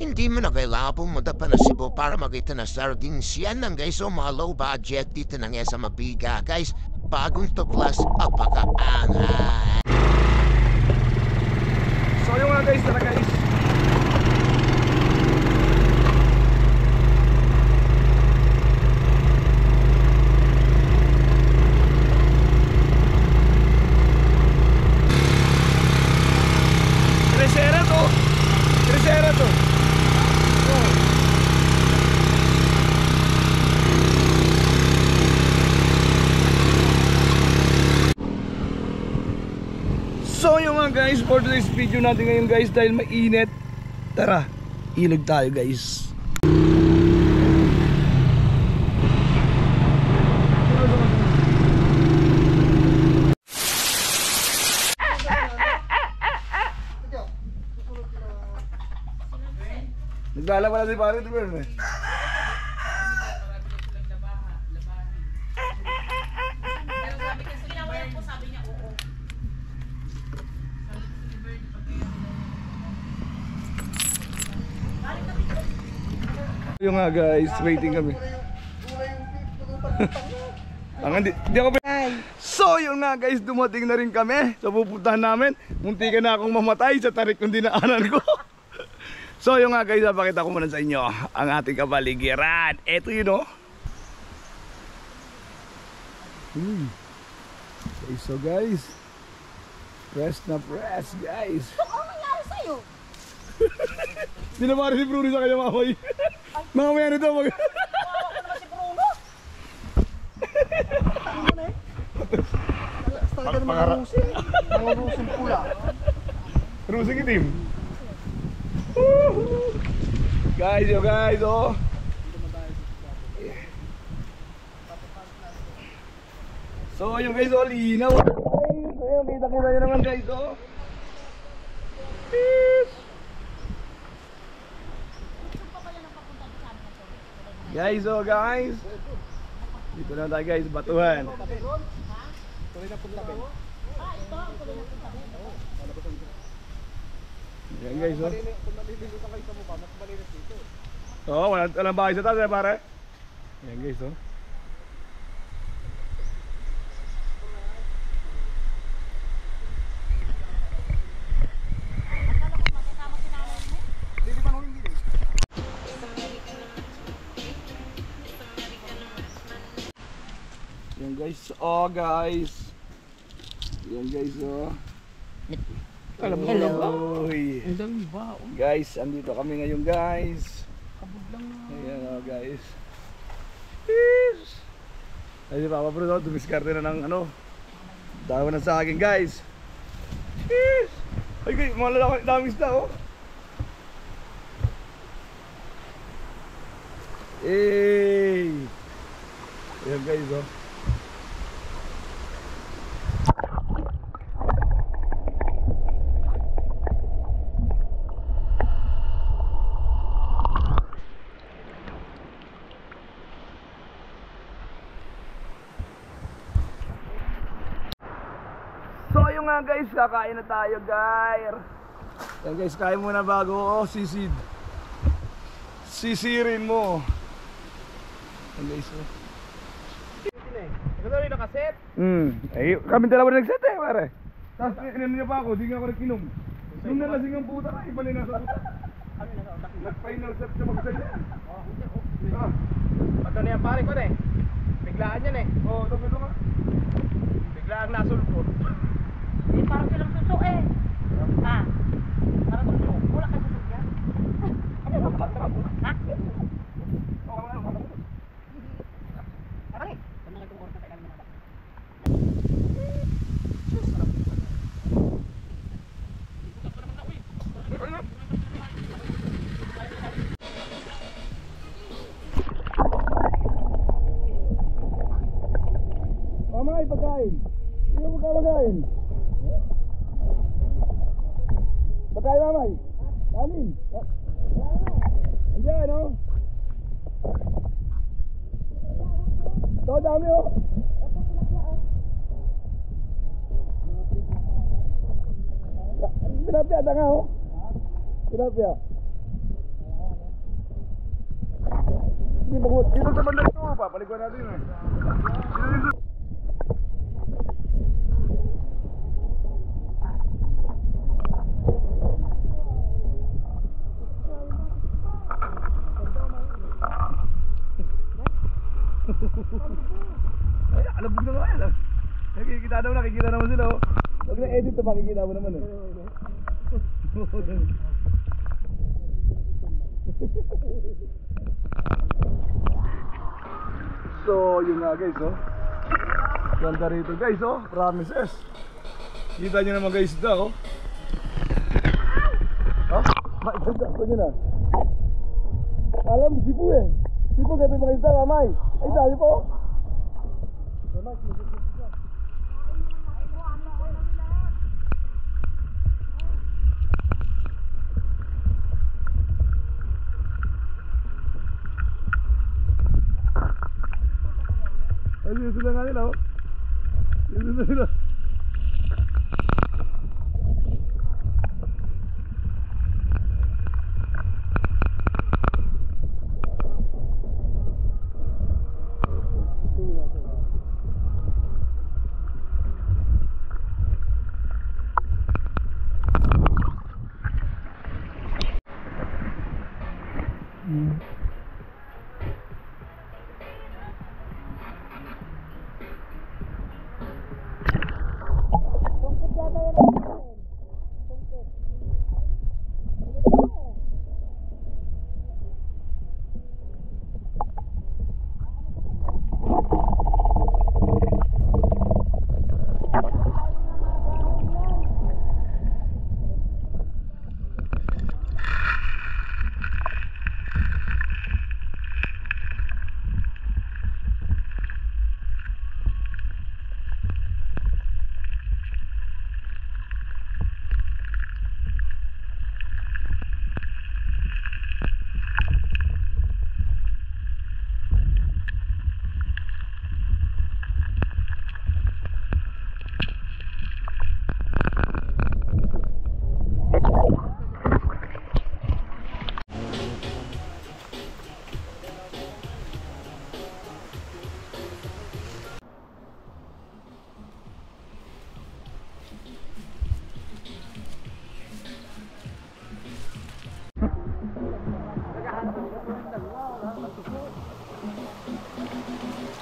Hindi mo na kailangan pumunta pa na Cebu para makita na sardines yan lang guys. So mga low budget dito na nga sa Mabiga guys. Bagong tuklas, apakaangat. So yung mga guys, tara guys. Crescera to. Crescera to. So yung mga guys, for today's video natin ngayon guys, dahil mainit, tara, ilog tayo guys. Naglalaba na si pare ito eh. Yung nga guys, waiting kami. Di ako So yung nga guys, dumating na rin kami sa pupuntahan namin. Muntikan na akong mamatay sa tarik ng dinaanan ko. So yung nga guys, napakita ko muna sa inyo ang ating kapaligiran. Eto yun o. Okay, so guys, press na press guys. Ano nangyari sa'yo? Dinamari si Bruno sa kanya mamay. Mamaya nito mag... Tawa ko naman si Bruno. Ano na eh? Talaga naman ang rusing. Ang rusing pula. Rusing itim. Guys, yo guys, oh. So yung guys, oh, linaw. Ayun, kita-kita nyo naman guys, oh. Peace. Guys, oh guys. Dito na tayo guys, batuhan. Yan guys, oh. Oo, walang bahay sa taas, pare. Yan guys, oh. Yan guys, oh guys. Yan guys, oh. Hello. Guys, andito kami ngayon guys. Ayan, oh guys. Ay si Papa Bruno, dumiskarte na ng ano, dawa na sa akin guys. Ay guys, mga lalaki, daming isda, oh. Ayan guys, oh. Nga guys, kakain na tayo guys. Yan guys, kain muna bago sisid. Sisirin mo. Yan guys, oh. Ikaw na nakaset? Eh, kami dalawa na nagset eh, pare. Tapos inom niya pa ako, di nga ako nag-inom. Nung nalasing ang puta ka, iba na nasa puta. Nag-final set siya mag-set yan. Bato na yan pare ko eh. Biglaan yan eh. Oo, ito nga. Biglaan nasulpot. Eh, parang silang suso eh. Ha? Parang suso. Wala ka suso yan. Ano ba? Ha? Parang eh. Kung nakitong oras na tayo naman. Mamay, pagkain. Sino magkabagain? Pagkain mamay. Kanin. Andiyan, no? Ito, dami, oh. Tilapia, tanga, oh. Tilapia. bungot. Dito sa banda ito, papalikuan natin eh. Dito. Ay, alabog na nga yan. Nakikita daw, nakikita naman sila. Pag na-edit to, makikita mo naman eh. So, yun nga guys, oh. Ganda rito guys, oh. Promises. Kita nyo naman guys ito, oh. Oh, makikita ko nyo na. Alam, sipo eh. Sipo gabi makita, kamay. Ay, dami po. Ay, sila nga nila, oh. Sila nila.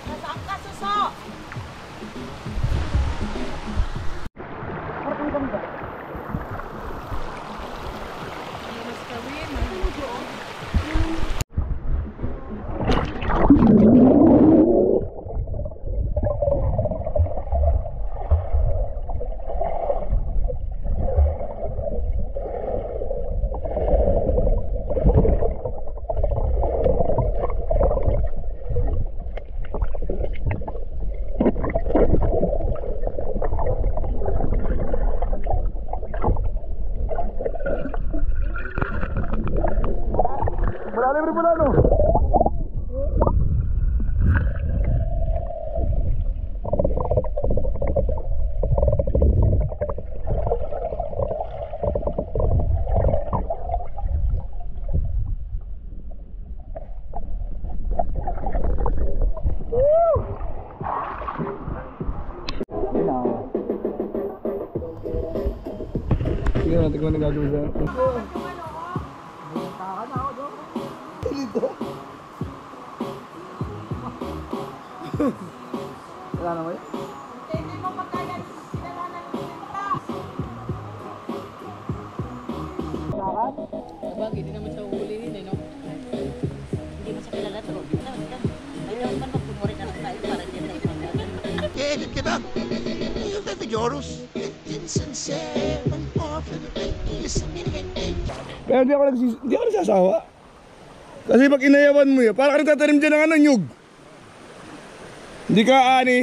Nasaan ka, suso? Parang ganda. Mas kawin, Malalim rin pala, no? Sige natin kung ano gagawin sa... Wala naman yun. hindi mo magkaya sinalanan ng pintas. Sabag, hindi naman siya uhulihin eh, no? Hindi mo sa kilala to. Ayaw man magpumuri ka lang tayo para din na ipagdagan. I-edit kita. Yung Tete Joros. Pero hindi ako nagsasawa. Kasi pag inayawan mo yan, parang ka nagtatanim dyan ng ano, nyug. Hindi ka ani.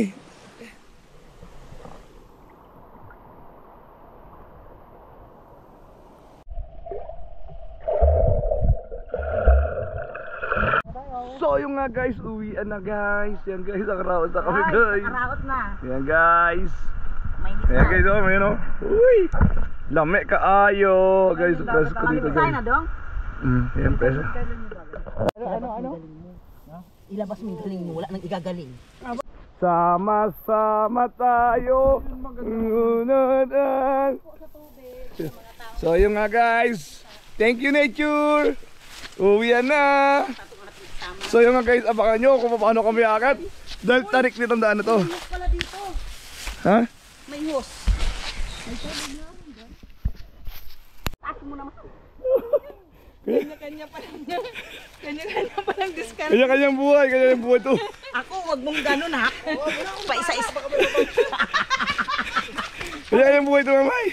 So yung nga guys, uwian na guys. Yan guys, nakaraos na kami guys. Nakaraos na. Yan guys. Mainit Yan guys, oh, may ano. Uy! Lame ka ayo. Guys, press ko dito guys. na dong? Yan, press. Ano? Ilabas mo yung galing mo, wala nang igagaling. Sama-sama tayo. So yun nga guys. Thank you nature. Uwian na. So yun nga guys, abangan nyo kung paano kami akit. Dahil tarik nitong daan na to. May hose pala dito. Ha? May hose. May tubig na. Taas mo naman. Kanya-kanya pa lang niya. Kanya-kanya pa lang discount. Kanya-kanyang buhay to. Ako, wag mong ganun ha. Pa isa-isa. Kanya-kanyang buhay to mamay.